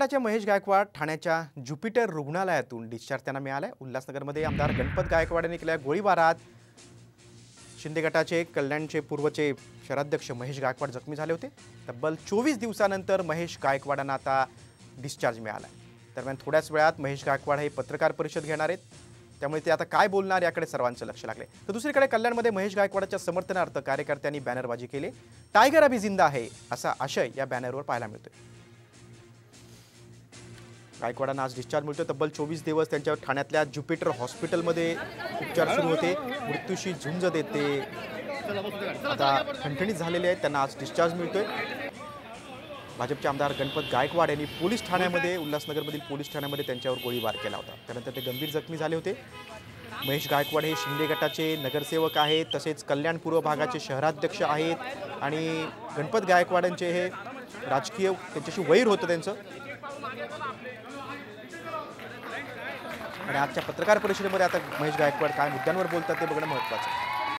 चित्रपटाचे महेश गायकवाड ठाण्याच्या ज्युपिटर रुग्णालयातून डिस्चार्ज त्यांना मिळालाय। उल्हासनगरमध्ये आमदार गणपत गायकवाड यांनी केलेल्या गोळीबारात शिंदे गटाचे कल्याणचे पूर्वचे शहराध्यक्ष महेश गायकवाड जखमी झाले होते। तब्बल 24 दिवसानंतर महेश गायकवाडांना आता डिस्चार्ज मिळालाय। दरम्यान थोड्याच वेळात महेश गायकवाड हे पत्रकार परिषद घेणार आहेत, त्यामुळे ते आता काय बोलणार याकडे सर्वांचं लक्ष लागले। तर दुसरीकडे कल्याणमध्ये महेश गायकवाडच्या समर्थनार्थ कार्यकर्त्यांनी बॅनरबाजी केली। टायगर अभी जिंदा है असा आशय या बॅनरवर पाहायला मिळतोय। गायकवाडांना आज डिस्चार्ज मिळतोय। तब्बल 24 दिवस त्यांच्या ठाण्यातल्या ज्युपिटर हॉस्पिटलमध्ये उपचार सुरू होते। मृत्यूशी झुंज देते आता ठणठणीत झालेले आहेत, त्यांना आज डिस्चार्ज मिळतोय। भाजपचे आमदार गणपत गायकवाड यांनी पोलीस ठाण्यामध्ये उल्हासनगरमधील पोलीस ठाण्यामध्ये त्यांच्यावर गोळीबार केला होता, त्यानंतर ते गंभीर जखमी झाले होते। महेश गायकवाड हे शिंदे गटाचे नगरसेवक आहेत, तसेच कल्याण पूर्व भागाचे शहराध्यक्ष आहेत आणि गणपत गायकवाडांचे हे राजकीय त्यांच्याशी वैर होतं त्यांचं। आणि आजच्या पत्रकार परिषदेमध्ये आता महेश गायकवाड काय मुद्द्यांवर बोलतात ते बघणं महत्त्वाचं आहे।